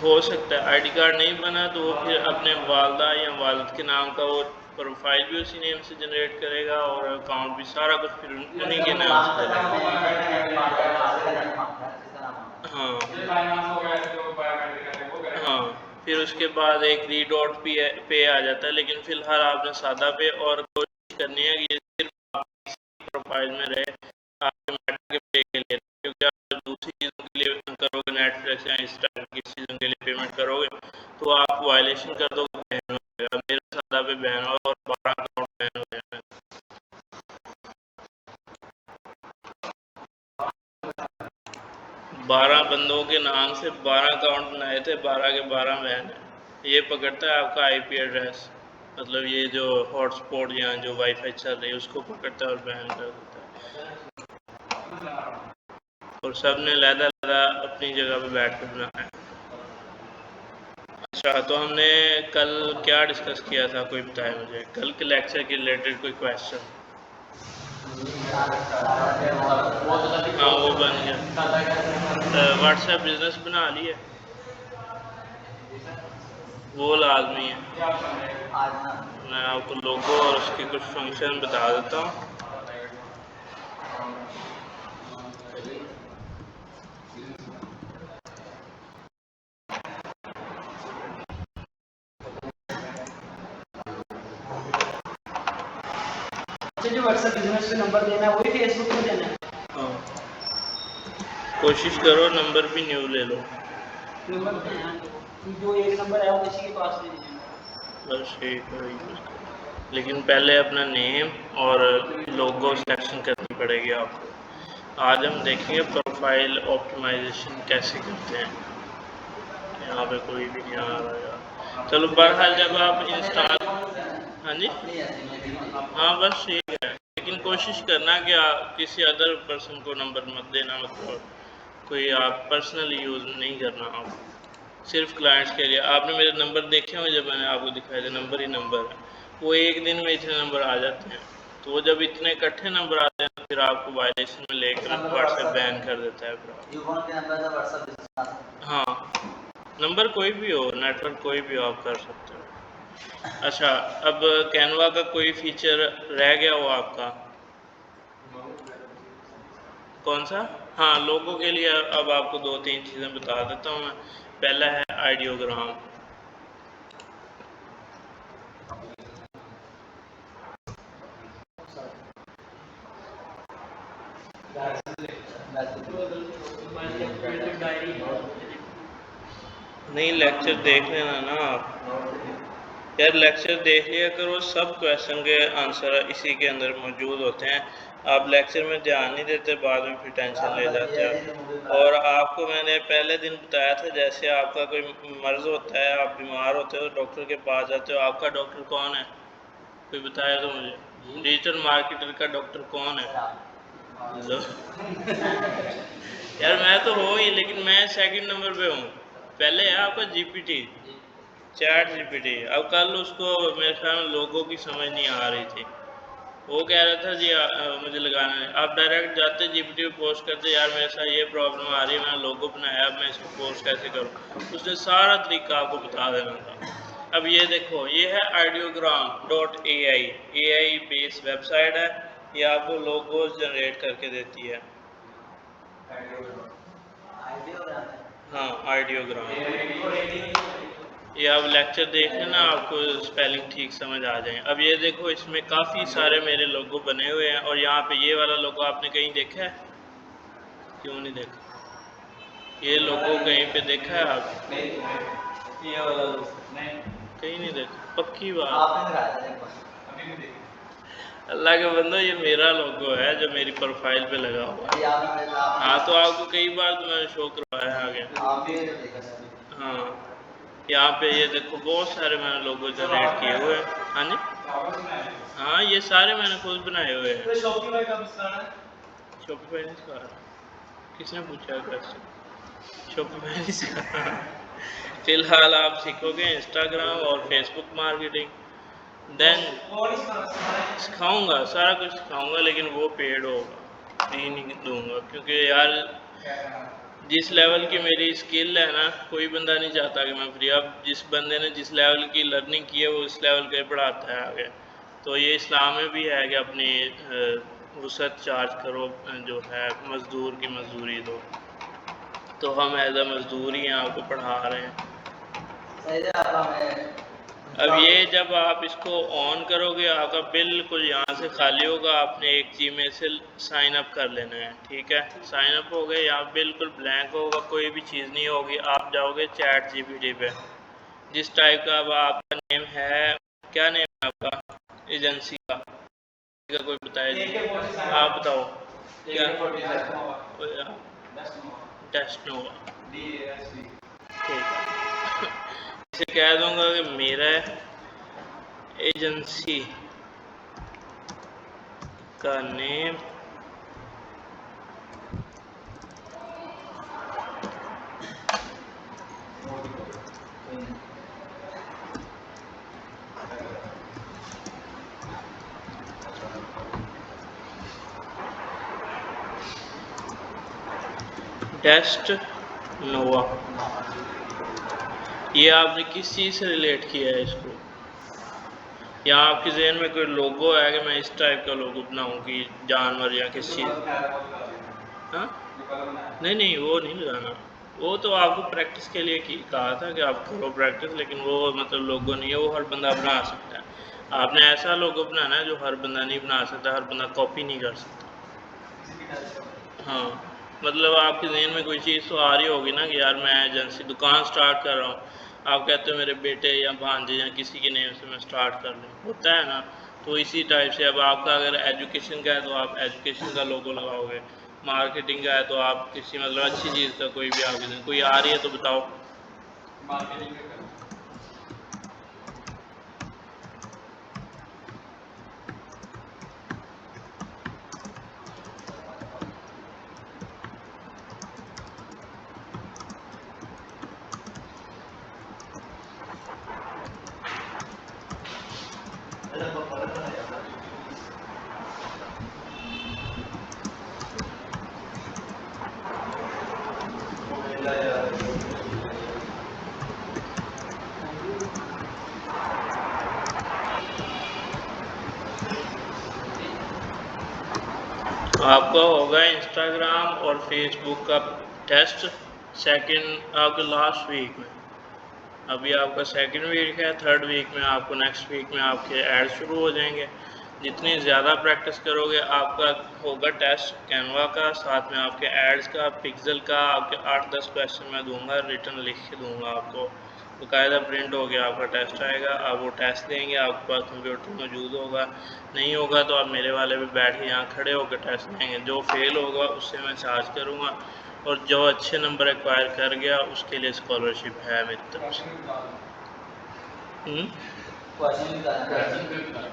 हो सकता है आईडी कार्ड नहीं बना तो वो फिर अपने वालदा या वालिद के नाम का वो प्रोफाइल भी उसी नेम से जनरेट करेगा और अकाउंट भी सारा कुछ फिर उन्हीं के नाम से चलेगा। हाँ हाँ, फिर उसके बाद एक रीडॉट पे आ जाता है, लेकिन फिलहाल आपने सादा पे और कोशिश करनी है कि ये सिर्फ प्रोफाइल में रहे आपके मेटा के पे के लिए, क्योंकि आप दूसरी चीज़ों के लिए करोगे, नेटफ्लिक्स या इस टाइप की चीज़ों के लिए पेमेंट करोगे तो आप वायलेशन कर दोगे, बैन हो जाएगा। मेरा सादा पे बैन हुआ और 12 अकाउंट बैन हो गया। 12 बंदों के नाम से 12 अकाउंट बनाए थे, 12 के 12 बैन है। ये पकड़ता है आपका आईपी एड्रेस, मतलब ये जो हॉटस्पॉट या जो वाईफाई चल रही है उसको पकड़ता है और बैन कर देता है। और सब ने लहदा अपनी जगह पे बैठ कर बनाना है। अच्छा, तो हमने कल क्या डिस्कस किया था, कोई बताए मुझे, कल के लेक्चर के रिलेटेड कोई क्वेश्चन? हाँ वो बन गया। व्हाट्सएप बिजनेस बना लिए, वो लाजमी है। मैं आपको लोगो और उसके कुछ फंक्शन बता देता हूँ। जो व्हाट्सएप बिजनेस पे नंबर देना है वही फेसबुक में देना है। हाँ, कोशिश करो नंबर भी न्यू ले लो। नंबर जो एक नंबर है वो किसी के पास नहीं है, बस एक यूज़ करो, लेकिन पहले अपना नेम और लोगो सिलेक्शन करनी पड़ेगी आपको। आज हम देखेंगे प्रोफाइल ऑप्टिमाइजेशन कैसे करते हैं। यहाँ पे कोई भी नहीं आ रहा यार। चलो बहरहाल जब आप इंस्टॉल, हाँ जी, हाँ बस ठीक है, लेकिन कोशिश करना कि आप किसी अदर पर्सन को नंबर मत देना, मतलब कोई आप पर्सनली यूज़ नहीं करना। आप सिर्फ क्लाइंट्स के लिए। आपने मेरे नंबर देखे होंगे, जब मैंने आपको दिखाया था नंबर ही नंबर है, वो एक दिन में इतने नंबर आ जाते हैं। तो वो जब इतने इकट्ठे नंबर आते हैं तो फिर आपको वायलेशन में लेकर व्हाट्सएप बैन कर देता है फिर हाँ, नंबर कोई भी हो, नेटवर्क कोई भी हो, आप कर सकते हो। अच्छा, अब कैनवा का कोई फीचर रह गया हो आपका? कौन सा? हाँ, लोगों के लिए अब आपको 2-3 चीज़ें बता देता हूँ मैं। पहला है आइडियोग्राम। नहीं, लेक्चर देख लेना ना आप यार, लेक्चर देख लिया करो, सब क्वेश्चन के आंसर इसी के अंदर मौजूद होते हैं। आप लेक्चर में ध्यान नहीं देते, बाद में फिर टेंशन ले जाते हो। और आपको मैंने पहले दिन बताया था, जैसे आपका कोई मर्ज होता है, आप बीमार होते हो, डॉक्टर के पास जाते हो, आपका डॉक्टर कौन है? कोई बताया तो मुझे। डिजिटल मार्केटर का डॉक्टर कौन है? लो यार मैं तो हो ही, लेकिन मैं सेकंड नंबर पे हूँ। पहले है आपका जीपीटी, चैट जीपीटी। अब कल उसको मेरे ख्याल में लोगों की समझ नहीं आ रही थी, वो कह रहा था जी मुझे लगाना है। आप डायरेक्ट जाते जीपीटी पे पोस्ट करते, यार मेरे साथ ये प्रॉब्लम आ रही है, मैंने लोगो बनाया, अब मैं इसको पोस्ट कैसे करूँ, उसने सारा तरीका आपको बता देना था। अब ये देखो, ये है ideogram.ai बेस्ड वेबसाइट है। ये आपको लोगोज जनरेट करके देती है। हाँ, आइडियोग्राम। ये आप लेक्चर देख लेना, आपको स्पेलिंग ठीक समझ आ जाए। अब ये देखो, इसमें काफ़ी सारे मेरे लोगो बने हुए हैं, और यहाँ पे ये वाला लोगो आपने कहीं देखा है? क्यों नहीं देखा? ये लोगो कहीं पे देखा है आप? ये वाला कहीं नहीं देखा? पक्की बात? अल्लाह के बंदो, ये मेरा लोगो है जो मेरी प्रोफाइल पे लगा हुआ है। हाँ, तो आपको कई बार तो मैंने शो करवाया है आगे। हाँ, यहाँ पे ये देखो, बहुत सारे मैंने लोगो जनरेट किए हुए हैं। हाँ जी, हाँ ये सारे मैंने खुद बनाए हुए हैं। शॉपिफाई नहीं सिखा रहा? किसने पूछा क्वेश्चन? शॉपिफाई नहीं सिखा रहा। फिलहाल आप सीखोगे इंस्टाग्राम और फेसबुक मार्केटिंग, देन सिखाऊंगा, सारा कुछ सिखाऊंगा, लेकिन वो पेड होगा, फ्री नहीं दूंगा, क्योंकि यार जिस लेवल की मेरी स्किल है ना, कोई बंदा नहीं चाहता कि मैं फ्री। अब जिस बंदे ने जिस लेवल की लर्निंग की है वो उस लेवल के पढ़ाता है आगे। तो ये इस्लाम में भी है कि अपनी वसअत चार्ज करो, जो है मज़दूर की मजदूरी दो। तो हम एज अ मजदूर ही आपको पढ़ा रहे हैं। अब ये जब आप इसको ऑन करोगे आपका बिल्कुल यहाँ से खाली होगा, आपने एक जीमेल से साइन अप कर लेना है। ठीक है, साइन अप हो गए, यहाँ बिल्कुल ब्लैंक होगा, कोई भी चीज़ नहीं होगी। आप जाओगे चैट जीपीटी पे, जिस टाइप का अब आपका नेम है, क्या नेम है आपका एजेंसी का कोई बताया जी, आप बताओ क्या? डेस्टनोवा। ठीक है, इसे कह दूंगा कि मेरा एजेंसी का नेम डेस्टनोवा। ये आपने किस चीज़ से रिलेट किया है इसको? या आपके जहन में कोई लोगो है कि मैं इस टाइप का लोगो बनाऊं कि जानवर या किस चीज़? हाँ, नहीं नहीं, वो नहीं लगाना। वो तो आपको प्रैक्टिस के लिए कहा था कि आप करो प्रैक्टिस, लेकिन वो मतलब लोगो नहीं है, वो हर बंदा बना सकता है। आपने ऐसा लोगो बनाना है जो हर बंदा नहीं बना सकता, हर बंदा कॉपी नहीं कर सकता। हाँ, मतलब आपके जहन में कोई चीज़ तो आ रही होगी ना कि यार मैं एजेंसी दुकान स्टार्ट कर रहा हूँ, आप कहते हो मेरे बेटे या भांजे या किसी के नेम से मैं स्टार्ट कर लूँ, होता है ना। तो इसी टाइप से अब आपका अगर एजुकेशन का है तो आप एजुकेशन का लोगो लगाओगे, मार्केटिंग का है तो आप किसी मतलब अच्छी चीज़ का कोई भी आपके कोई आ रही है तो बताओ। मार्केटिंग का आपका होगा इंस्टाग्राम और फेसबुक का टेस्ट सेकंड आपके लास्ट वीक में। अभी आपका सेकंड वीक है, थर्ड वीक में आपको नेक्स्ट वीक में आपके ऐड शुरू हो जाएंगे। जितनी ज़्यादा प्रैक्टिस करोगे आपका होगा टेस्ट कैनवा का, साथ में आपके एड्स का, पिक्सल का, आपके 8-10 क्वेश्चन मैं दूंगा, रिटर्न लिख के दूंगा आपको, बाकायदा प्रिंट हो गया आपका टेस्ट आएगा। आप वो टेस्ट देंगे, आपके पास कंप्यूटर मौजूद होगा, नहीं होगा तो आप मेरे वाले पे बैठ के यहाँ खड़े होकर टेस्ट देंगे। जो फेल होगा उससे मैं चार्ज करूँगा, और जो अच्छे नंबर एक्वायर कर गया उसके लिए स्कॉलरशिप है मेरी तरफ से।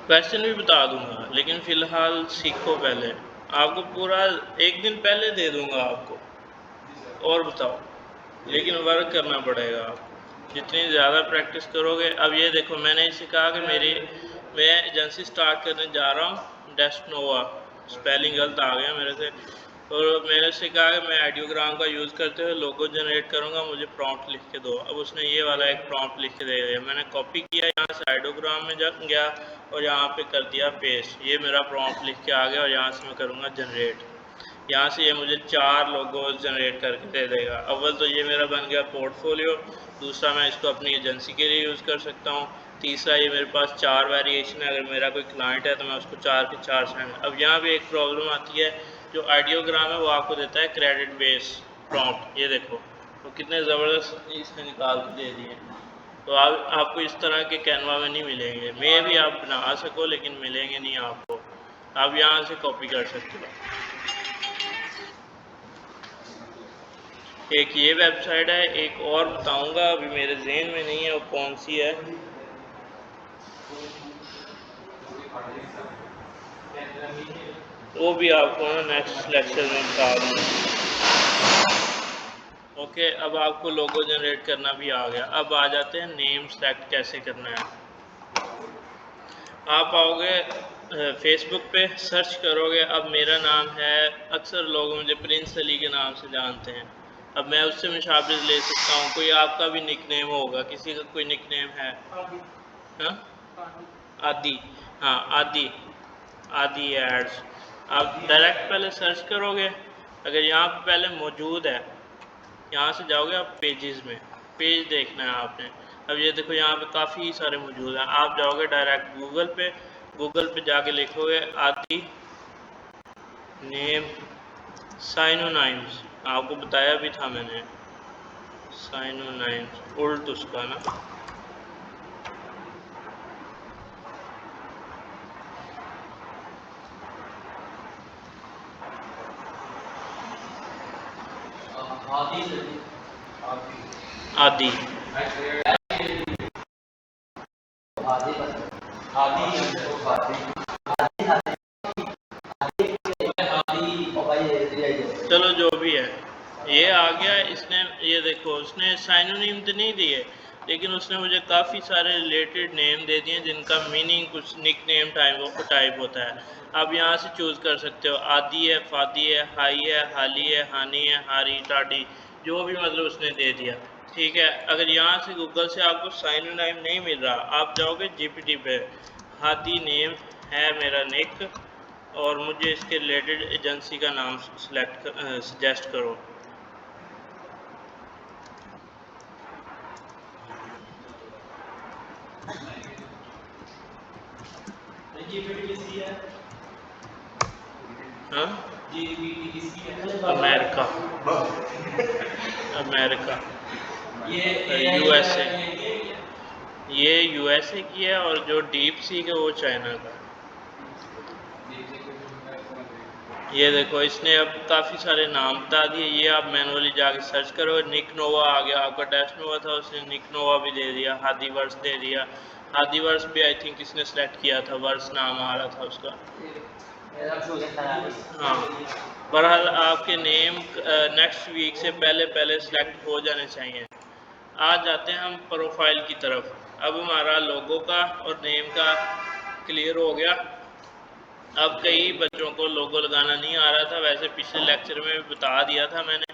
क्वेश्चन भी बता दूंगा, लेकिन फ़िलहाल सीखो पहले। आपको पूरा एक दिन पहले दे दूंगा आपको, और बताओ, लेकिन वर्क करना पड़ेगा आपको। जितनी ज़्यादा प्रैक्टिस करोगे, अब ये देखो मैंने इसे कहा कि मैं एजेंसी स्टार्ट करने जा रहा हूँ डेस्टनोवा, स्पेलिंग गलत आ गया मेरे से। तो मैंने उससे कहा कि मैं आइडियोग्राम का यूज़ करते हुए लोगो जनरेट करूँगा, मुझे प्रॉम्प्ट लिख के दो। अब उसने ये वाला एक प्रॉम्प्ट लिख के दे दिया, मैंने कॉपी किया, यहाँ से आइडियोग्राम में गया और यहाँ पे कर दिया पेस्ट। ये मेरा प्रॉम्प्ट लिख के आ गया और यहाँ से मैं करूँगा जनरेट। यहाँ से ये मुझे 4 लोगोज जनरेट करके दे देगा। अव्वल तो ये मेरा बन गया पोर्टफोलियो, दूसरा मैं इसको अपनी एजेंसी के लिए यूज़ कर सकता हूँ, तीसरा ये मेरे पास 4 वेरिएशन है, अगर मेरा कोई क्लाइंट है तो मैं उसको 4 के 4 सेंड। अब यहाँ पे एक प्रॉब्लम आती है, जो आइडियोग्राम है वो आपको देता है क्रेडिट बेस प्रॉम्प्ट, ये देखो तो कितने ज़बरदस्त इसने निकाल के दे दिए। तो आपको इस तरह के कैनवा में नहीं मिलेंगे, मे भी आप बना सको लेकिन मिलेंगे नहीं आपको। आप यहाँ से कॉपी कर सकते हो। एक ये वेबसाइट है, एक और बताऊंगा, अभी मेरे जहन में नहीं है वो कौन सी है। वो भी आपको नेक्स्ट लेक्चर में बता दूँगा। ओके, अब आपको लोगो जनरेट करना भी आ गया। अब आ जाते हैं नेम सेलेक्ट कैसे करना है। आप आओगे फेसबुक पे, सर्च करोगे, अब मेरा नाम है, अक्सर लोग मुझे प्रिंस अली के नाम से जानते हैं, अब मैं उससे मुशाबिह ले सकता हूँ। कोई आपका भी निकनेम होगा, किसी का कोई निकनेम है? हाँ, आदि। हाँ, आदि, आदि एड्स। आप डायरेक्ट पहले सर्च करोगे, अगर यहाँ पे पहले मौजूद है, यहाँ से जाओगे आप पेजेस में, पेज देखना है आपने। अब ये देखो यहाँ पे काफ़ी सारे मौजूद हैं। आप जाओगे डायरेक्ट गूगल पे जाके लिखोगे आदि नेम साइनोनाइम्स, आपको बताया भी था मैंने, साइनोनाइम्स उल्ट उसका ना। आदि चलो जो भी है, ये आ गया। इसने ये देखो, उसने साइनोनिम तो नहीं दिए, लेकिन उसने मुझे काफ़ी सारे रिलेटेड नेम दे दिए जिनका मीनिंग कुछ निक नेम टाइप होता है। आप यहाँ से चूज़ कर सकते हो, आदि है, फादी है, हाई है, हाली है, हानी है, हारी, टाडी, जो भी मतलब उसने दे दिया। ठीक है, अगर यहाँ से गूगल से आपको साइनोनिम नहीं मिल रहा, आप जाओगे जीपीटी पे, हादी नेम है मेरा निक और मुझे इसके रिलेटेड एजेंसी का नाम सजेस्ट करो। हाँ, अमेरिका, अमेरिका, यूएसए, ये यूएसए की है, और जो डीप सीक है वो चाइना का। ये देखो, इसने अब काफ़ी सारे नाम बता दिए। ये आप मैनुअली जाके सर्च करो। निक नोवा आ गया, आपका डेस्ट नोवा था, उसने निक नोवा भी दे दिया, हादी वर्स दे दिया। हादी वर्स भी आई थिंक इसने सेलेक्ट किया था, वर्स नाम आ रहा था उसका। हाँ, बहरहाल आपके नेम नेक्स्ट वीक से पहले सेलेक्ट हो जाने चाहिए। आज जाते हैं हम प्रोफाइल की तरफ। अब हमारा लोगो का और नेम का क्लियर हो गया। अब कई बच्चों को लोगो लगाना नहीं आ रहा था, वैसे पिछले लेक्चर में भी बता दिया था मैंने,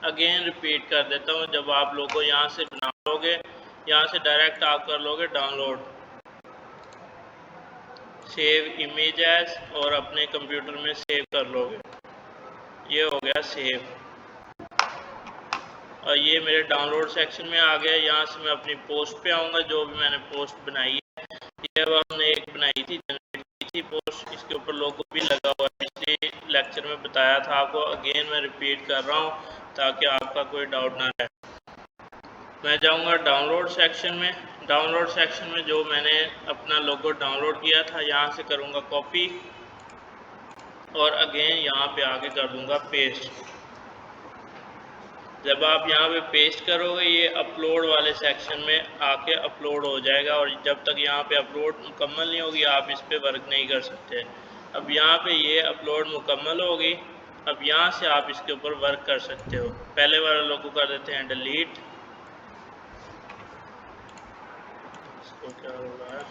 अगेन रिपीट कर देता हूँ। जब आप लोगो यहाँ से बना लोगे, यहाँ से डायरेक्ट आप कर लोगे डाउनलोड, सेव इमेज एज, और अपने कंप्यूटर में सेव कर लोगे। ये हो गया सेव, और ये मेरे डाउनलोड सेक्शन में आ गया। यहाँ से मैं अपनी पोस्ट पे आऊँगा, जो भी मैंने पोस्ट बनाई है। ये अब हमने एक बनाई थी, जनरेट की थी पोस्ट, इसके ऊपर लोगो भी लगा हुआ है। पिछले लेक्चर में बताया था आपको, अगेन मैं रिपीट कर रहा हूँ ताकि आपका कोई डाउट ना रहे। मैं जाऊँगा डाउनलोड सेक्शन में। डाउनलोड सेक्शन में जो मैंने अपना लोगो डाउनलोड किया था, यहाँ से करूँगा कॉपी, और अगेन यहाँ पे आके कर दूँगा पेस्ट। जब आप यहाँ पे पेस्ट करोगे, ये अपलोड वाले सेक्शन में आके अपलोड हो जाएगा, और जब तक यहाँ पे अपलोड मुकम्मल नहीं होगी, आप इस पे वर्क नहीं कर सकते। अब यहाँ पे ये अपलोड मुकम्मल होगी, अब यहाँ से आप इसके ऊपर वर्क कर सकते हो। पहले वाले लोगों कर देते हैं डिलीट। इसको क्या हो रहा है,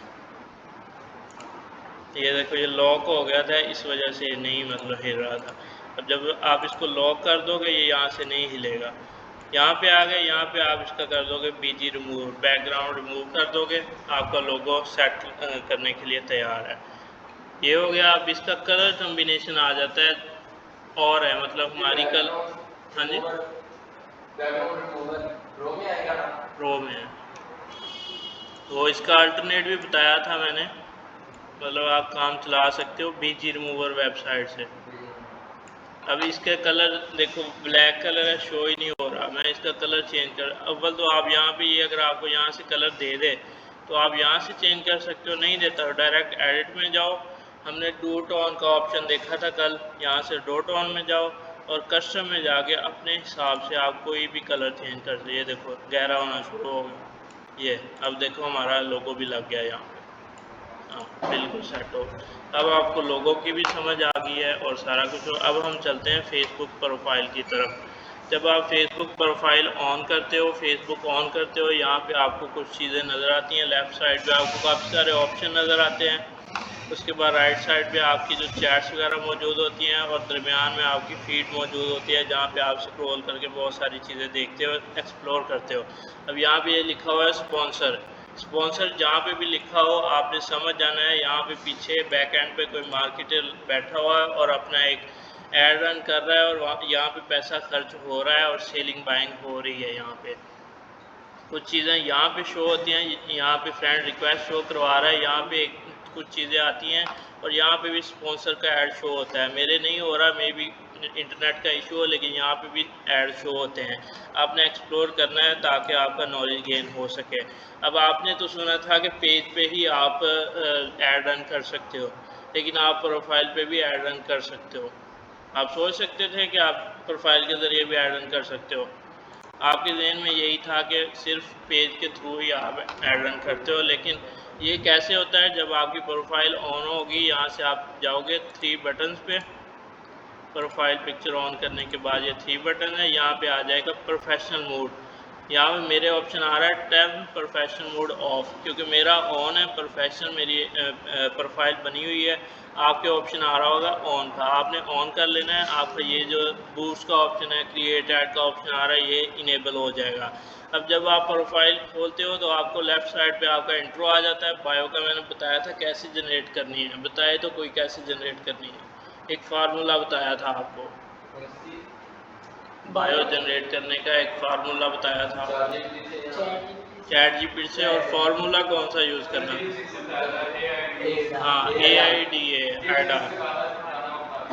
ये देखो, ये लॉक हो गया था, इस वजह से नहीं मतलब हिल रहा था। अब जब आप इसको लॉक कर दोगे, ये यहाँ से नहीं हिलेगा। यहाँ पे आ गए, यहाँ पे आप इसका कर दोगे बीजी रिमूव, बैकग्राउंड रिमूव कर दोगे, आपका लोगो सेट करने के लिए तैयार है। ये हो गया। अब इसका कलर कम्बिनेशन आ जाता है, और है मतलब हमारी कल, हाँ जी, रो में है। तो इसका अल्टरनेट भी बताया था मैंने, मतलब आप काम चला सकते हो बीजी रिमूवर वेबसाइट से। अब इसका कलर देखो, ब्लैक कलर है, शो ही नहीं हो रहा। मैं इसका कलर चेंज कर, अव्वल तो आप यहाँ पे ये अगर आपको यहाँ से कलर दे दे तो आप यहाँ से चेंज कर सकते हो, नहीं देता हो डायरेक्ट एडिट में जाओ। हमने डू टोन का ऑप्शन देखा था कल, यहाँ से डू टोन में जाओ, और कस्टम में जाके अपने हिसाब से आप कोई भी कलर चेंज कर सकते। ये देखो, गहरा होना शुरू हो गया। ये अब देखो, हमारा लोगो भी लग गया यहाँ पे। हाँ, बिल्कुल सेट हो। अब आपको लोगों की भी समझ आ गई है और सारा कुछ। अब हम चलते हैं फेसबुक प्रोफाइल की तरफ। जब आप फेसबुक प्रोफाइल ऑन करते हो, फेसबुक ऑन करते हो, यहाँ पे आपको कुछ चीज़ें नज़र आती हैं। लेफ़्ट साइड पे आपको काफ़ी सारे ऑप्शन नज़र आते हैं। उसके बाद राइट साइड पे आपकी जो चैट्स वगैरह मौजूद होती हैं और दरमियान में आपकी फीड मौजूद होती है जहाँ पे आप स्क्रॉल करके बहुत सारी चीज़ें देखते हो, एक्सप्लोर करते हो। अब यहाँ पे ये लिखा हुआ है स्पॉन्सर। स्पॉन्सर जहाँ पे भी लिखा हो आपने समझ जाना है, यहाँ पे पीछे बैक एंड पे कोई मार्केटर बैठा हुआ है और अपना एक एड रन कर रहा है और यहाँ पे पैसा खर्च हो रहा है और सेलिंग बाइंग हो रही है। यहाँ पे कुछ चीज़ें यहाँ पे शो होती हैं, यहाँ पे फ्रेंड रिक्वेस्ट शो करवा रहा है, यहाँ पे कुछ चीज़ें आती हैं और यहाँ पे भी स्पॉन्सर का ऐड शो होता है। मेरे नहीं हो रहा, मे बी इंटरनेट का इशू हो, लेकिन यहाँ पे भी ऐड शो होते हैं। आपने एक्सप्लोर करना है ताकि आपका नॉलेज गेन हो सके। अब आपने तो सुना था कि पेज पे ही आप ऐड रन कर सकते हो, लेकिन आप प्रोफाइल पे भी ऐड रन कर सकते हो। आप सोच सकते थे कि आप प्रोफाइल के ज़रिए भी ऐड रन कर सकते हो। आपके जहन में यही था कि सिर्फ पेज के थ्रू ही आप ऐड रन करते हो, लेकिन ये कैसे होता है? जब आपकी प्रोफाइल ऑन होगी, यहाँ से आप जाओगे 3 बटन्स पे। प्रोफाइल पिक्चर ऑन करने के बाद ये 3 बटन है, यहाँ पे आ जाएगा प्रोफेशनल मोड। यहाँ पे मेरे ऑप्शन आ रहा है टर्न प्रोफेशनल मोड ऑफ, क्योंकि मेरा ऑन है, प्रोफेशनल मेरी प्रोफाइल बनी हुई है। आपके ऑप्शन आ रहा होगा ऑन का, आपने ऑन कर लेना है। आपका ये जो बूस्ट का ऑप्शन है, क्रिएट ऐड का ऑप्शन आ रहा है, ये इनेबल हो जाएगा। अब जब आप प्रोफाइल खोलते हो तो आपको लेफ्ट साइड पे आपका इंट्रो आ जाता है। बायो का मैंने बताया था कैसे जनरेट करनी है, बताए तो कोई कैसे जनरेट करनी है, एक फार्मूला बताया था आपको, बायो जनरेट करने का एक फार्मूला बताया था चैट जीपीटी से। और फार्मूला कौन सा यूज़ करना? हाँ, AIDA।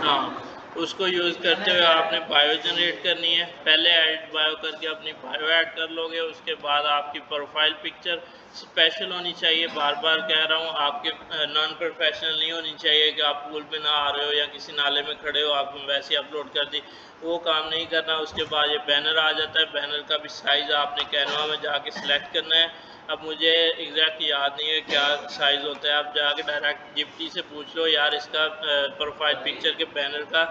हाँ, उसको यूज़ करते हुए आपने बायो जनरेट करनी है। पहले ऐड बायो करके अपनी बायो ऐड कर लोगे, उसके बाद आपकी प्रोफाइल पिक्चर स्पेशल होनी चाहिए। बार बार कह रहा हूँ, आपके नॉन प्रोफेशनल नहीं होनी चाहिए कि आप पूल पे ना आ रहे हो या किसी नाले में खड़े हो, आपने वैसे ही अपलोड कर दी, वो काम नहीं करना। उसके बाद ये बैनर आ जाता है, बैनर का भी साइज़ आपने कैनवा में जाके सिलेक्ट करना है। अब मुझे एग्जैक्ट याद नहीं है क्या साइज़ होता है, आप जाके डायरेक्ट जीपीटी से पूछ लो यार इसका प्रोफाइल पिक्चर के बैनर का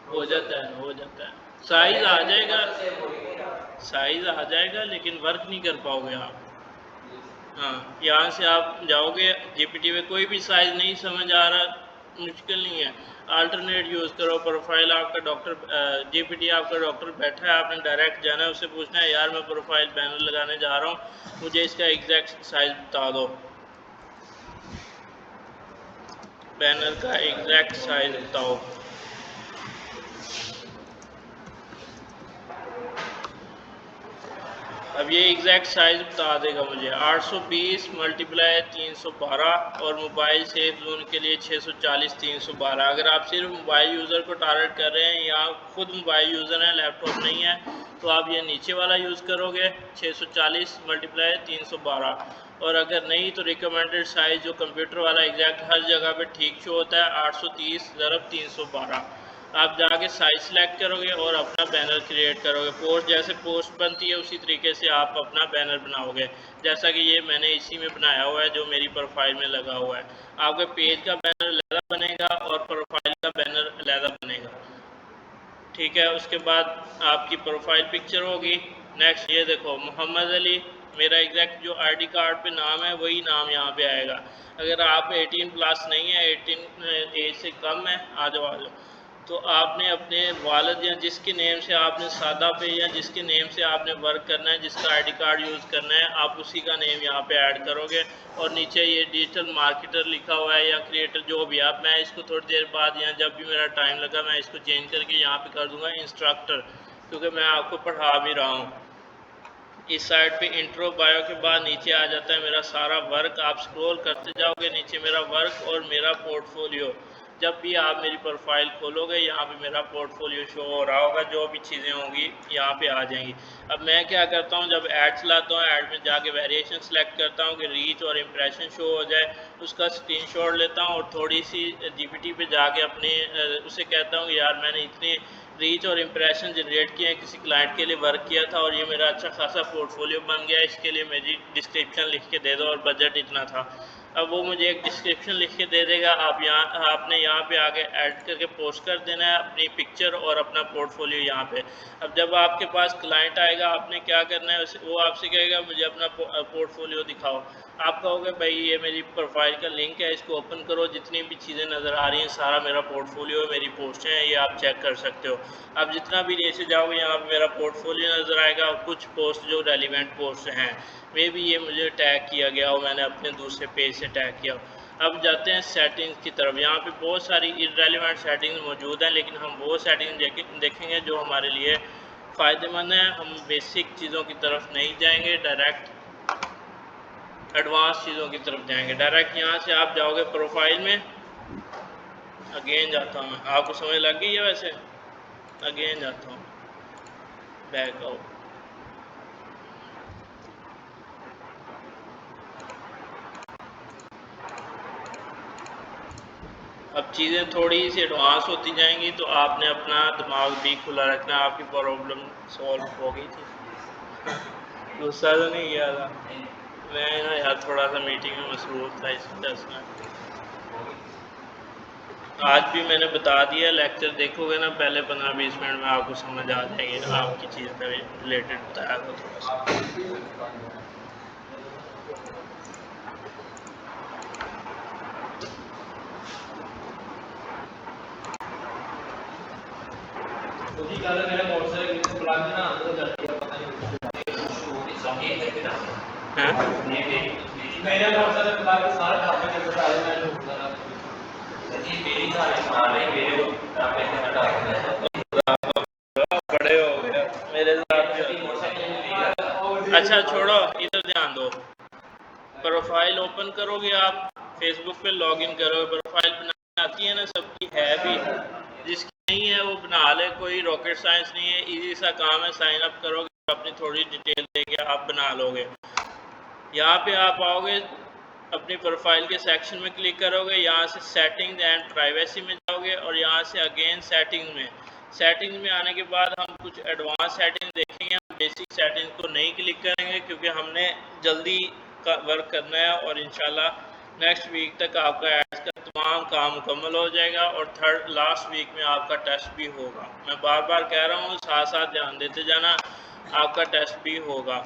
हो जाता है साइज़ आ जाएगा, लेकिन वर्क नहीं कर पाओगे आप। हाँ, यहाँ से आप जाओगे जीपीटी में, कोई भी साइज़ नहीं समझ आ रहा, मुश्किल नहीं है, अल्टरनेट यूज़ करो। प्रोफाइल आपका डॉक्टर जीपीटी आपका डॉक्टर बैठा है, आपने डायरेक्ट जाना है, उससे पूछना है यार मैं प्रोफाइल बैनर लगाने जा रहा हूँ, मुझे इसका एग्जैक्ट साइज़ बता दो, बैनर का एग्जैक्ट साइज़ बताओ। अब ये एग्जैक्ट साइज़ बता देगा मुझे 820 मल्टीप्लाई 312 और मोबाइल सेफ जोन के लिए 640 312। अगर आप सिर्फ मोबाइल यूज़र को टारगेट कर रहे हैं या खुद मोबाइल यूज़र हैं, लैपटॉप नहीं है, तो आप ये नीचे वाला यूज़ करोगे 640 मल्टीप्लाई 312। और अगर नहीं तो रिकमेंडेड साइज़ जो कंप्यूटर वाला एग्जैक्ट हर जगह पे ठीक शो होता है 830 × 312। आप जाके साइज सेलेक्ट करोगे और अपना बैनर क्रिएट करोगे। पोस्ट जैसे पोस्ट बनती है उसी तरीके से आप अपना बैनर बनाओगे, जैसा कि ये मैंने इसी में बनाया हुआ है जो मेरी प्रोफाइल में लगा हुआ है। आपके पेज का बैनर अलग बनेगा और प्रोफाइल का बैनर अलग बनेगा, ठीक है। उसके बाद आपकी प्रोफाइल पिक्चर होगी। नेक्स्ट ये देखो मोहम्मद अली, मेरा एग्जैक्ट जो आईडी कार्ड पे नाम है वही नाम यहाँ पे आएगा। अगर आप 18+ नहीं है, 18 एज से कम है, आ जाओ, तो आपने अपने वालिद या जिसके नेम से आपने सादा पे या जिसके नेम से आपने वर्क करना है, जिसका आईडी कार्ड यूज़ करना है, आप उसी का नेम यहाँ पे ऐड करोगे। और नीचे ये डिजिटल मार्केटर लिखा हुआ है या क्रिएटर जो भी आप, मैं इसको थोड़ी देर बाद या जब भी मेरा टाइम लगा मैं इसको चेंज करके यहाँ पे कर दूंगा इंस्ट्रक्टर, क्योंकि मैं आपको पढ़ा भी रहा हूँ। इस साइड पे इंट्रो बायो के बाद नीचे आ जाता है मेरा सारा वर्क। आप स्क्रॉल करते जाओगे नीचे मेरा वर्क और मेरा पोर्टफोलियो। जब भी आप मेरी प्रोफाइल खोलोगे यहाँ पे मेरा पोर्टफोलियो शो हो रहा होगा, जो भी चीज़ें होंगी यहाँ पे आ जाएंगी। अब मैं क्या करता हूँ, जब ऐड चलाता हूँ, ऐड में जाके वेरिएशन सेलेक्ट करता हूँ कि रीच और इम्प्रेशन शो हो जाए, उसका स्क्रीनशॉट लेता हूँ और थोड़ी सी जीपीटी पे जाके अपने उसे कहता हूँ यार मैंने इतने रीच और इम्प्रेशन जनरेट किए हैं, किसी क्लाइंट के लिए वर्क किया था और ये मेरा अच्छा खासा पोर्टफोलियो बन गया, इसके लिए मेरी डिस्क्रिप्शन लिख के दे दो और बजट इतना था। अब वो मुझे एक डिस्क्रिप्शन लिख के दे देगा, आपने यहाँ पे आके ऐड करके पोस्ट कर देना है अपनी पिक्चर और अपना पोर्टफोलियो यहाँ पे। अब जब आपके पास क्लाइंट आएगा, आपने क्या करना है, वो आपसे कहेगा मुझे अपना पोर्टफोलियो दिखाओ। आप कहोगे भाई ये मेरी प्रोफाइल का लिंक है, इसको ओपन करो, जितनी भी चीज़ें नज़र आ रही हैं सारा मेरा पोर्टफोलियो है, मेरी पोस्टें हैं, ये आप चेक कर सकते हो। आप जितना भी नीचे जाओगे यहाँ पे मेरा पोर्टफोलियो नज़र आएगा और कुछ पोस्ट जो रेलिवेंट पोस्ट हैं, मे भी ये मुझे टैग किया गया हो, मैंने अपने दूसरे पेज से टैग किया हो। अब जाते हैं सेटिंग्स की तरफ। यहाँ पे बहुत सारी इररेलेवेंट सेटिंग्स मौजूद हैं, लेकिन हम वो सेटिंग देखेंगे जो हमारे लिए फ़ायदेमंद हैं। हम बेसिक चीज़ों की तरफ नहीं जाएंगे, डायरेक्ट एडवांस चीज़ों की तरफ जाएंगे। डायरेक्ट यहाँ से आप जाओगे प्रोफाइल में, अगेन जाता हूँ, आपको समझ लग गई है वैसे, अगेन जाता हूँ, बैक आओ। अब चीज़ें थोड़ी सी एडवांस होती जाएंगी तो आपने अपना दिमाग भी खुला रखना, आपकी प्रॉब्लम सॉल्व हो गई थी। गुस्सा तो नहीं किया था मैं ना यार, थोड़ा सा मीटिंग में मसरूफ था इस वजह से। आज भी मैंने बता दिया, लेक्चर देखोगे ना पहले 15-20 मिनट में आपको समझ आ जाएगी, आपकी चीज़ का रिलेटेड बताया था थोड़ा सा। बड़े हो गए मेरे साथ। अच्छा छोड़ो, इधर ध्यान दो। प्रोफाइल ओपन करोगे आप, फेसबुक पे लॉगिन करोगे, प्रोफाइल बनानी आती है ना, सबकी है भी, जिसकी नहीं है वो बना ले, कोई रॉकेट साइंस नहीं है, इजी सा काम है। साइन अप करोगे, अपनी थोड़ी डिटेल देके आप बना लोगे। यहाँ पे आप आओगे, अपनी प्रोफाइल के सेक्शन में क्लिक करोगे, यहाँ से सेटिंग्स एंड प्राइवेसी में जाओगे और यहाँ से अगेन सेटिंग्स में आने के बाद हम कुछ एडवांस सेटिंग्स देखेंगे। हम बेसिक सेटिंग्स को नहीं क्लिक करेंगे क्योंकि हमने जल्दी का वर्क करना है और इंशाल्लाह नेक्स्ट वीक तक आपका एड्स का तमाम काम मुकम्मल हो जाएगा और थर्ड लास्ट वीक में आपका टेस्ट भी होगा। मैं बार बार कह रहा हूँ, साथ साथ ध्यान देते जाना, आपका टेस्ट भी होगा।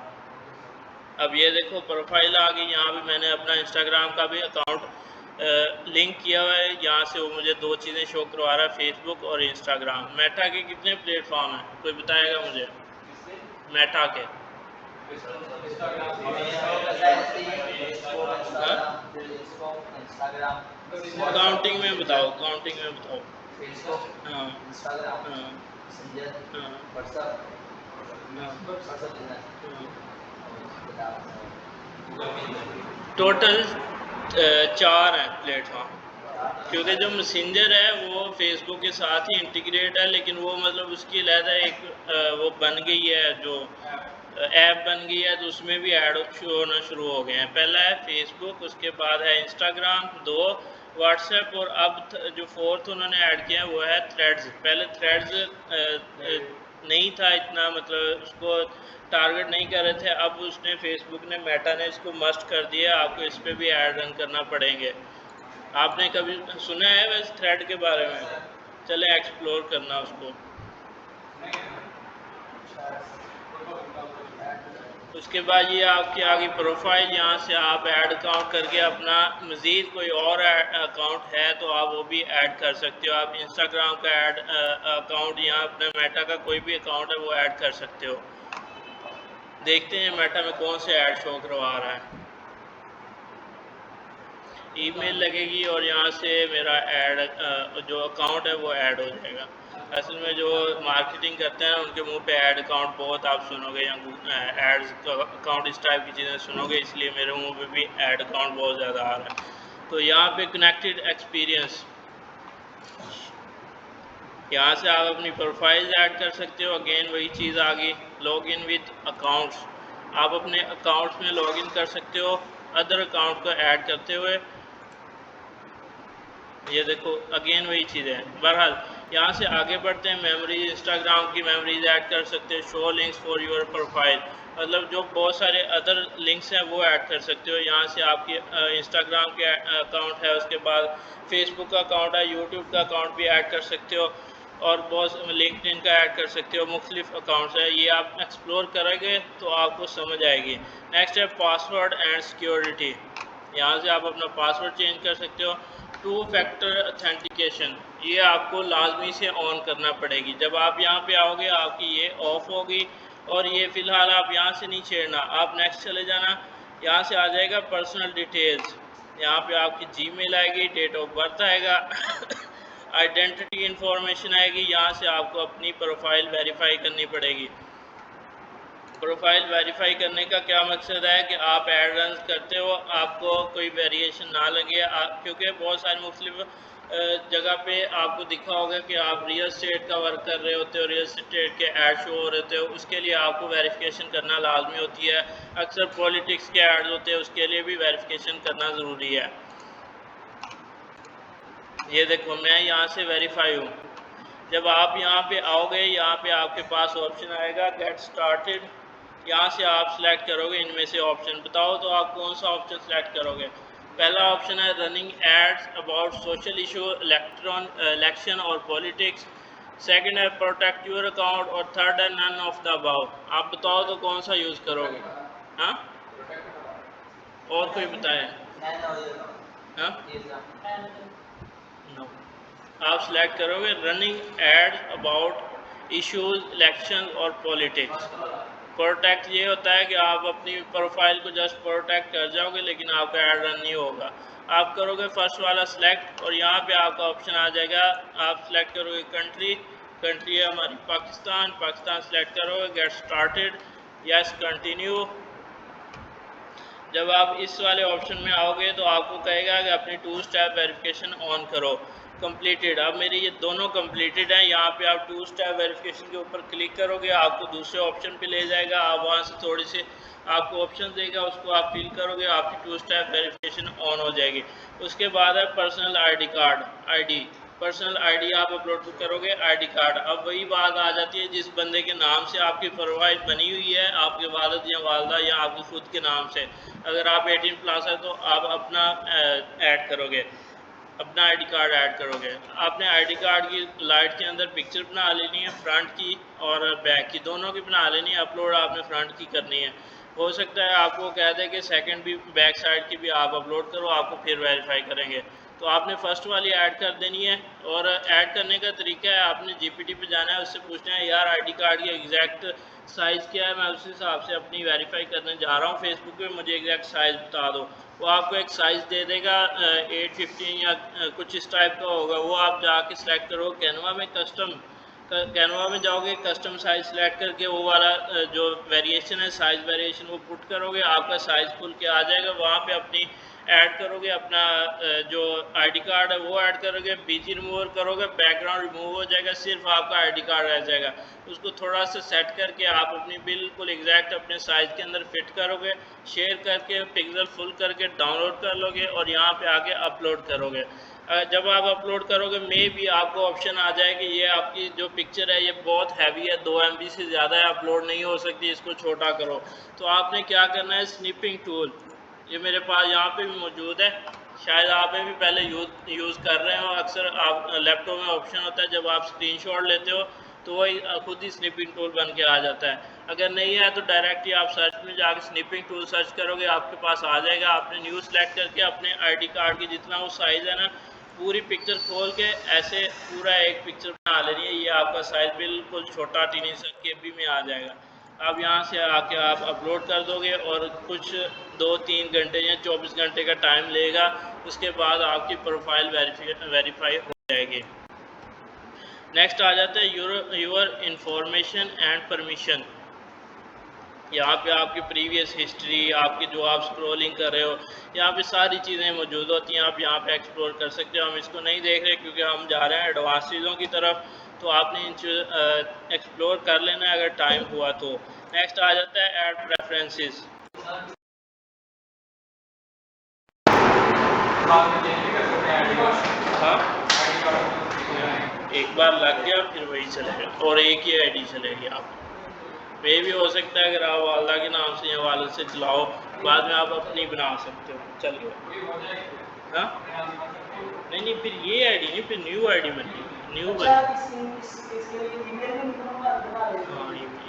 अब ये देखो प्रोफाइल आ गई, यहाँ भी मैंने अपना इंस्टाग्राम का भी अकाउंट लिंक किया हुआ है। यहाँ से वो मुझे दो चीज़ें शो करवा रहा है, फेसबुक और इंस्टाग्राम। मेटा के कितने प्लेटफॉर्म हैं, कोई बताएगा मुझे? मेटा के काउंटिंग में बताओ, काउंटिंग में बताओ। हाँ टोटल 4 हैं प्लेटफॉर्म, क्योंकि जो मैसेंजर है वो फेसबुक के साथ ही इंटीग्रेट है, लेकिन वो मतलब उसकी अलहदा एक वो बन गई है, जो ऐप बन गई है, तो उसमें भी ऐड होना शुरू हो गए हैं। पहला है फेसबुक, उसके बाद है इंस्टाग्राम, 2 व्हाट्सएप, और अब जो फोर्थ उन्होंने ऐड किया है वो है थ्रेड्स। पहले थ्रेड्स नहीं था इतना, मतलब उसको टारगेट नहीं कर रहे थे, अब उसने फेसबुक ने, मेटा ने इसको मस्ट कर दिया, आपको इस पर भी ऐड रन करना पड़ेंगे। आपने कभी सुना है वैसे थ्रेड के बारे में? चले एक्सप्लोर करना उसको। उसके बाद ये आपकी आगे प्रोफाइल, यहाँ से आप ऐड अकाउंट करके अपना मज़ीद कोई और अकाउंट है तो आप वो भी ऐड कर सकते हो। आप इंस्टाग्राम का ऐड अकाउंट या अपने मेटा का कोई भी अकाउंट है वो ऐड कर सकते हो। देखते हैं मेटा में कौन से ऐड शो करवा रहा है। ईमेल लगेगी और यहाँ से मेरा ऐड जो अकाउंट है वो ऐड हो जाएगा। असल में जो मार्केटिंग करते हैं उनके मुंह पे ऐड अकाउंट बहुत आप सुनोगे, या एड्स अकाउंट इस टाइप की चीज़ें सुनोगे, इसलिए मेरे मुंह पे भी ऐड अकाउंट बहुत ज़्यादा आ रहा है। तो यहाँ पे कनेक्टेड एक्सपीरियंस, यहाँ से आप अपनी प्रोफाइल ऐड कर सकते हो। अगेन वही चीज़ आ गई, लॉग इन विद अकाउंट्स, आप अपने अकाउंट्स में लॉग इन कर सकते हो अदर अकाउंट को ऐड करते हुए। ये देखो अगेन वही चीज़ है। बहरहाल यहाँ से आगे बढ़ते हैं। मेमोरीज, इंस्टाग्राम की मेमोरीज ऐड कर सकते हो। Show links for your profile, मतलब जो बहुत सारे अदर लिंक्स हैं वो ऐड कर सकते हो। यहाँ से आपकी इंस्टाग्राम के अकाउंट है, उसके बाद फेसबुक का अकाउंट है, यूट्यूब का अकाउंट भी ऐड कर सकते हो, और बहुत लिंक्डइन का ऐड कर सकते हो। मुख्तलिफ अकाउंट्स है, ये आप एक्सप्लोर करेंगे तो आपको समझ आएगी। नेक्स्ट है पासवर्ड एंड सिक्योरिटी। यहाँ से आप अपना पासवर्ड चेंज कर सकते हो। टू फैक्टर अथेंटिकेशन, ये आपको लाजमी से ऑन करना पड़ेगी। जब आप यहाँ पे आओगे आपकी ये ऑफ होगी, और ये फ़िलहाल आप यहाँ से नहीं छेड़ना। आप नेक्स्ट चले जाना, यहाँ से आ जाएगा पर्सनल डिटेल्स। यहाँ पे आपकी जीमेल आएगी, डेट ऑफ बर्थ आएगा आइडेंटिटी इंफॉर्मेशन आएगी। यहाँ से आपको अपनी प्रोफाइल वेरीफाई करनी पड़ेगी। प्रोफाइल वेरीफाई करने का क्या मकसद है कि आप एड रन करते हो, आपको कोई वेरिएशन ना लगे। क्योंकि बहुत सारे मुख्तलिफ जगह पे आपको दिखा होगा कि आप रियल स्टेट का वर्क कर रहे होते हो, रियल स्टेट के ऐड शो हो रहे हो, उसके लिए आपको वेरिफिकेशन करना लाजमी होती है। अक्सर पॉलिटिक्स के ऐड होते हैं, उसके लिए भी वेरिफिकेशन करना ज़रूरी है। ये देखो मैं यहाँ से वेरीफाई हूँ। जब आप यहाँ पे आओगे, यहाँ पे आपके पास ऑप्शन आएगा गेट स्टार्टेड। यहाँ से आप सिलेक्ट करोगे इनमें से ऑप्शन। बताओ तो आप कौन सा ऑप्शन सेलेक्ट करोगे। पहला ऑप्शन है running ads about social issue, election और पॉलिटिक्स। सेकंड है प्रोटेक्ट योर अकाउंट, और थर्ड है नन ऑफ द अबाउ। आप बताओ तो कौन सा यूज़ करोगे। हाँ, और कोई बताए। हाँ, नो, आप सिलेक्ट करोगे running ads about issues, election और पॉलिटिक्स। प्रोटेक्ट ये होता है कि आप अपनी प्रोफाइल को जस्ट प्रोटेक्ट कर जाओगे, लेकिन आपका ऐड रन नहीं होगा। आप करोगे फर्स्ट वाला सिलेक्ट, और यहाँ पे आपका ऑप्शन आ जाएगा। आप सिलेक्ट करोगे कंट्री, कंट्री है हमारी पाकिस्तान, पाकिस्तान सिलेक्ट करोगे। Get started, yes continue. जब आप इस वाले ऑप्शन में आओगे तो आपको कहेगा कि अपनी टू स्टेप वेरिफिकेशन ऑन करो। कंप्लीटेड, अब मेरे ये दोनों कंप्लीटेड हैं। यहाँ पे आप टू स्टेप वेरिफिकेशन के ऊपर क्लिक करोगे, आपको दूसरे ऑप्शन पे ले जाएगा। आप वहाँ से थोड़ी सी आपको ऑप्शन देगा, उसको आप फिल करोगे, आपकी टू स्टेप वेरिफिकेशन ऑन हो जाएगी। उसके बाद है personal ID card, ID personal ID आप अपलोड करोगे, आईडी कार्ड। अब वही बात आ जाती है जिस बंदे के नाम से आपकी प्रोफाइल बनी हुई है, आपके वालिद या वालदा या आपके खुद के नाम से। अगर आप 18 प्लस है तो आप अपना ऐड करोगे, अपना आईडी कार्ड ऐड करोगे। आपने आईडी कार्ड की लाइट के अंदर पिक्चर बना लेनी है, फ्रंट की और बैक की, दोनों की बना लेनी है। अपलोड आपने फ्रंट की करनी है। हो सकता है आपको कह दे कि सेकंड भी, बैक साइड की भी आप अपलोड करो, आपको फिर वेरीफाई करेंगे। तो आपने फ़र्स्ट वाली ऐड कर देनी है। और ऐड करने का तरीका है, आपने जीपीटी पे जाना है, उससे पूछना है यार आईडी कार्ड की एग्जैक्ट साइज़ क्या है, मैं उस हिसाब से अपनी वेरीफाई करने जा रहा हूँ फेसबुक पे, मुझे एग्जैक्ट साइज़ बता दो। वो आपको एक साइज़ दे देगा 815 या कुछ इस टाइप का होगा। वो आप जाके सिलेक्ट करो कैनवा में, कस्टम कैनवा में जाओगे, कस्टम साइज़ सेलेक्ट करके वो वाला जो वेरिएशन है, साइज़ वेरिएशन, वो पुट करोगे, आपका साइज़ खुल के आ जाएगा। वहाँ पे अपनी ऐड करोगे, अपना जो आईडी कार्ड है वो ऐड करोगे, बीजी रिमूवर करोगे, बैकग्राउंड रिमूव हो जाएगा, सिर्फ आपका आईडी कार्ड रह जाएगा। उसको थोड़ा सा सेट करके आप अपनी बिल्कुल एग्जैक्ट अपने साइज़ के अंदर फिट करोगे, शेयर करके पिक्सल फुल करके डाउनलोड कर लोगे, और यहाँ पे आके अपलोड करोगे। जब आप अपलोड करोगे मे भी आपको ऑप्शन आ जाए कि ये आपकी जो पिक्चर है ये बहुत हैवी है, 2 MB से ज़्यादा है, अपलोड नहीं हो सकती, इसको छोटा करो। तो आपने क्या करना है, स्निपिंग टूल, ये मेरे पास यहाँ पे भी मौजूद है, शायद आप भी पहले यूज़ कर रहे हो। अक्सर आप लैपटॉप में ऑप्शन होता है, जब आप स्क्रीनशॉट लेते हो तो वही खुद ही स्निपिंग टूल बन के आ जाता है। अगर नहीं है तो डायरेक्ट ही आप सर्च में जाकर स्निपिंग टूल सर्च करोगे, आपके पास आ जाएगा। आपने न्यू सेलेक्ट करके अपने आईडी कार्ड की जितना वो साइज़ है ना, पूरी पिक्चर खोल के ऐसे पूरा एक पिक्चर बना लेनी है। ये आपका साइज़ बिल्कुल छोटा 3 KB में आ जाएगा। अब यहाँ से आके आप अपलोड कर दोगे, और कुछ 2-3 घंटे या 24 घंटे का टाइम लेगा। उसके बाद आपकी प्रोफाइल वेरीफाई हो जाएगी। नेक्स्ट आ जाता है योर इंफॉर्मेशन एंड परमिशन। यहाँ पे आपकी प्रीवियस हिस्ट्री, आपकी जो आप स्क्रॉलिंग कर रहे हो, यहाँ पे सारी चीज़ें मौजूद होती हैं। आप यहाँ पे एक्सप्लोर कर सकते हो। हम इसको नहीं देख रहे क्योंकि हम जा रहे हैं एडवांस चीज़ों की तरफ, तो आपने इन एक्सप्लोर कर लेना है अगर टाइम हुआ तो। नेक्स्ट आ जाता है ऐड प्रेफरेंसेस। हाँ, एक बार लग गया फिर वही चलेगा और एक ही आईडी चलेगी आप। वे भी हो सकता है अगर आप वालदा के नाम से या वालिद से चलाओ, बाद में आप अपनी बना सकते हो, चल गया। हाँ नहीं नहीं, फिर ये आईडी नहीं, फिर न्यू आईडी बनेगी, न्यू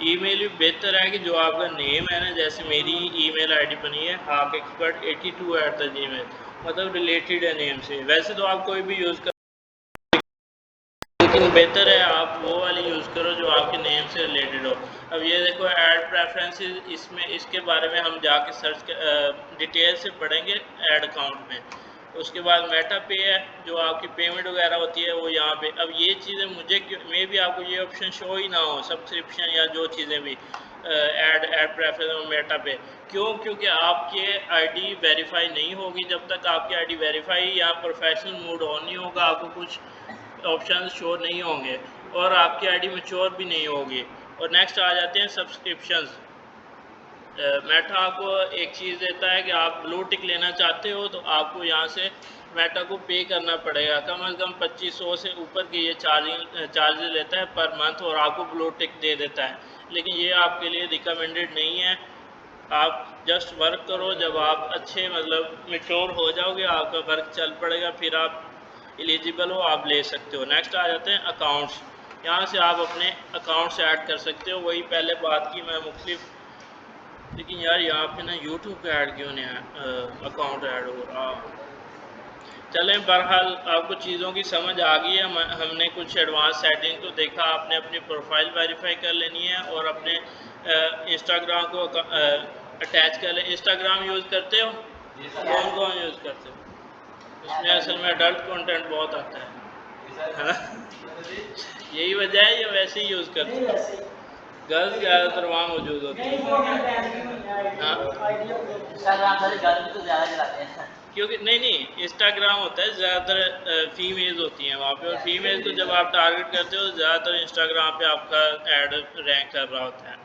ईमेल भी बेहतर है कि जो आपका नेम है ना, जैसे मेरी ईमेल आईडी बनी है hackexpert82@gmail, मतलब रिलेटेड है नेम से। वैसे तो आप कोई भी यूज़ कर, लेकिन बेहतर है आप वो वाली यूज़ करो जो आपके नेम से रिलेटेड हो। अब ये देखो ऐड प्रेफरेंसेस, इसमें इसके बारे में हम जाके सर्च डिटेल से पढ़ेंगे ऐड अकाउंट में। उसके बाद मेटा पे है, जो आपकी पेमेंट वगैरह होती है वो यहाँ पे। अब ये चीज़ें मुझे मे भी आपको ये ऑप्शन शो ही ना हो, सब्सक्रिप्शन या जो चीज़ें भी ऐड प्रेफरेंस और मेटा पे। क्यों? क्योंकि आपकी आईडी वेरीफाई नहीं होगी जब तक आपकी आईडी वेरीफाई या प्रोफेशनल मोड ऑन नहीं होगा, आपको कुछ ऑप्शन शो नहीं होंगे और आपकी आईडी मैच्योर भी नहीं होगी। और नेक्स्ट आ जाते हैं सब्सक्रिप्शंस। मेटा आपको एक चीज़ देता है कि आप ब्लू टिक लेना चाहते हो तो आपको यहाँ से मेटा को पे करना पड़ेगा, कम से कम 2500 से ऊपर की ये चार्जेस लेता है पर मंथ, और आपको ब्लू टिक दे देता है। लेकिन ये आपके लिए रिकमेंडेड नहीं है। आप जस्ट वर्क करो, जब आप अच्छे मतलब मैच्योर हो जाओगे, आपका वर्क चल पड़ेगा, फिर आप एलिजिबल हो, आप ले सकते हो। नेक्स्ट आ जाते हैं अकाउंट्स। यहाँ से आप अपने अकाउंट्स ऐड कर सकते हो, वही पहले बात की मैं मुख्तलिफ। लेकिन यार यहाँ पे ना यूट्यूब पे ऐड क्यों नहीं है, अकाउंट ऐड हो रहा। चलें, बहरहाल आपको चीज़ों की समझ आ गई है। हमने कुछ एडवांस सेटिंग को देखा, आपने अपनी प्रोफाइल वेरीफाई कर लेनी है और अपने इंस्टाग्राम को अटैच कर लें। इंस्टाग्राम यूज़ करते हो? कौन कौन यूज़ करते हो? उसमें असल में अडल्ट कंटेंट बहुत आता है ना? यही वजह है या वैसे ही यूज़ करते हो? गर्ल्स ज़्यादातर वहाँ मौजूद होती है। हाँ, क्योंकि नहीं इंस्टाग्राम होता है ज़्यादातर फीमेल्स होती हैं वहाँ पे, और फीमेल को जब आप टारगेट करते हो ज़्यादातर इंस्टाग्राम पे आपका ऐड रैंक कर रहा होता है।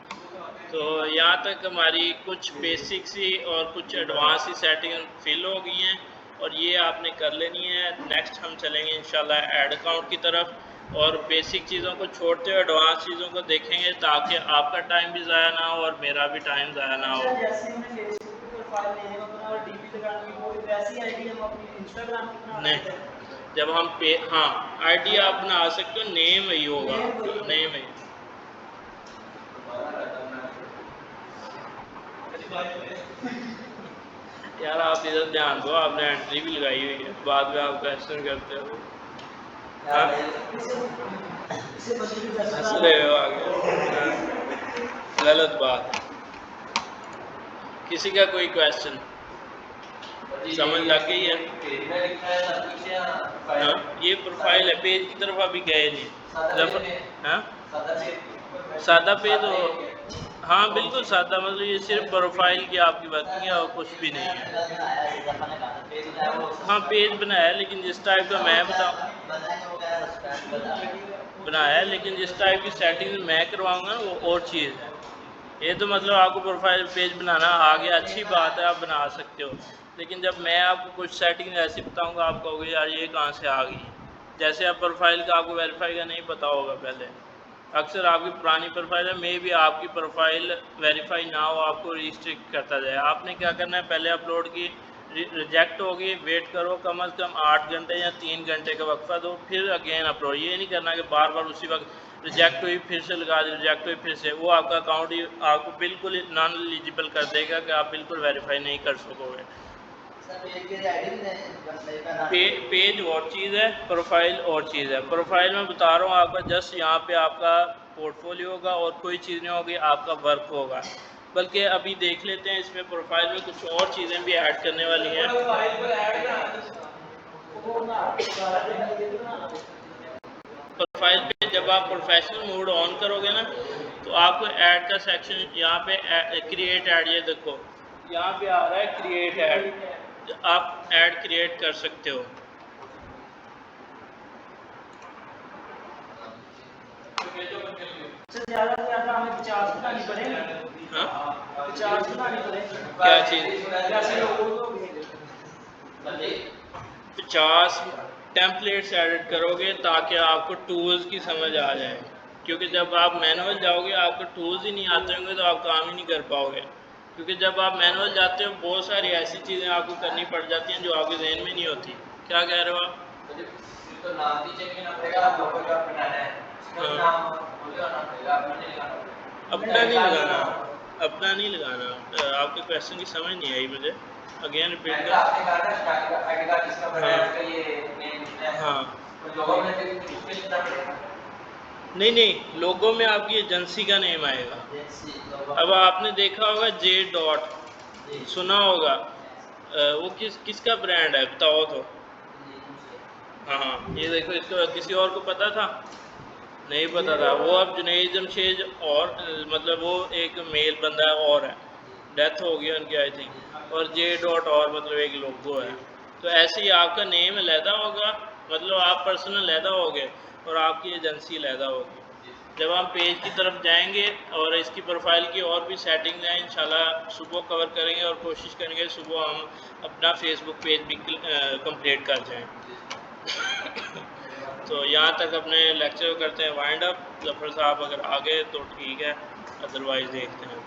तो यहाँ तक हमारी कुछ बेसिक सी और कुछ एडवांस सी सेटिंग फिल हो गई हैं और ये आपने कर लेनी है। नेक्स्ट हम चलेंगे इंशाल्लाह ऐड अकाउंट की तरफ और बेसिक चीज़ों को छोड़ते हुए एडवांस चीज़ों को देखेंगे, ताकि आपका टाइम भी ज़ाया ना हो और मेरा भी टाइम ज़ाया ना हो। नहीं, जब हम पे हाँ आईडी आप बना सकते हो, नेम ही होगा, नेम ही। यार आप इधर ध्यान दो, आपने एंट्री भी लगाई हुई है, बाद में आप क्वेश्चन करते हो। गलत बात। किसी का कोई क्वेश्चन समझ लग गई है? हाँ, ये प्रोफाइल है, पेज की तरफ अभी गए नहीं। हाँ, सादा पेज हो, हाँ बिल्कुल सादा, मतलब ये सिर्फ प्रोफाइल की आपकी वर्किंग है और कुछ भी नहीं है। हाँ पेज बनाया है, लेकिन जिस टाइप का मैं बनाया है, लेकिन जिस टाइप की सेटिंग मैं करवाऊंगा वो और चीज़ है। ये तो मतलब आपको प्रोफाइल पेज बनाना आ गया, अच्छी बात है, आप बना सकते हो। लेकिन जब मैं आपको कुछ सेटिंग ऐसी बताऊंगा, आप कहोगे यार ये कहाँ से आ गई। जैसे आप प्रोफाइल का आपको वेरीफाई का नहीं पता होगा पहले, अक्सर आपकी पुरानी प्रोफाइल है, मे भी आपकी प्रोफाइल वेरीफाई ना हो, आपको रिस्ट्रिक्ट करता जाए। आपने क्या करना है, पहले अपलोड की रिजेक्ट होगी, वेट करो कम से कम 8 घंटे या 3 घंटे का वक्फा दो, फिर अगेन अपलोड। ये नहीं करना कि बार बार उसी वक्त रिजेक्ट हुई फिर से लगा दी, रिजेक्ट हुई फिर से, वो आपका अकाउंट ही आपको बिल्कुल नॉन एलिजिबल कर देगा कि आप बिल्कुल वेरीफाई नहीं कर सकोगे। पेज और चीज़ है, प्रोफाइल और चीज़ है। प्रोफाइल में बता रहा हूँ आपका जस्ट यहाँ पे आपका पोर्टफोलियो होगा और कोई चीज़ नहीं होगी, आपका वर्क होगा। बल्कि अभी देख लेते हैं इसमें प्रोफाइल में कुछ और चीज़ें भी ऐड करने वाली हैं। प्रोफाइल पे जब आप प्रोफेशनल मोड ऑन करोगे ना, तो आपको ऐड का सेक्शन यहाँ पे क्रिएट ऐड, ये देखो यहाँ पे आ रहा है क्रिएट ऐड, आप ऐड क्रिएट कर सकते हो। क्या चीज़? 50 टेम्पलेट्स एडिट करोगे ताकि आपको टूल्स की समझ आ जाए, क्योंकि जब आप मैनुअल जाओगे आपको टूल्स ही नहीं आते होंगे तो आप काम ही नहीं कर पाओगे। क्योंकि जब आप मैनुअल जाते हो बहुत सारी ऐसी चीज़ें आपको करनी पड़ जाती हैं जो आपके जहन में नहीं होती। क्या कह रहे हो आप? तो नाम भी चेक करना पड़ेगा, लोगो जो आप बनाना है उसका नाम बोल देना पड़ेगा, अपना नहीं लगाना पड़ेगा। अपना नहीं लगाना, अपना नहीं लगाना। आपके क्वेश्चन की समझ नहीं आई मुझे, अगेन रिपीट कर। आपने कहा ना स्टार्टिंग का आईडी कार्ड जिसका बनाया है उसका ये नेम लिखना है। हाँ, तो लोगो में उसमें लिखना पड़ेगा। नहीं नहीं, लोगो में आपकी एजेंसी का नेम आएगा। अब आपने देखा होगा जे डॉट, सुना होगा, वो किसका ब्रांड है बताओ तो। हाँ, ये देखो, इसको किसी और को पता था? नहीं पता था। वो अब जुनैद जमशेद और मतलब वो एक मेल बंदा और है, डेथ हो गई उनकी आई थिंक, और जे डॉट और मतलब एक लोगो है। तो ऐसे ही आपका नेम अलहदा होगा, मतलब आप पर्सनल अलहदा होगे और आपकी एजेंसी अलहदा होगी। जब हम पेज की तरफ जाएंगे और इसकी प्रोफाइल की और भी सेटिंग्स हैं, इंशाल्लाह सुबह कवर करेंगे और कोशिश करेंगे सुबह हम अपना फेसबुक पेज भी कंप्लीट कर जाएं। तो यहाँ तक अपने लेक्चर करते हैं वाइंड अप। जफर साहब अगर आ गए तो ठीक है, अदरवाइज़ देखते हैं।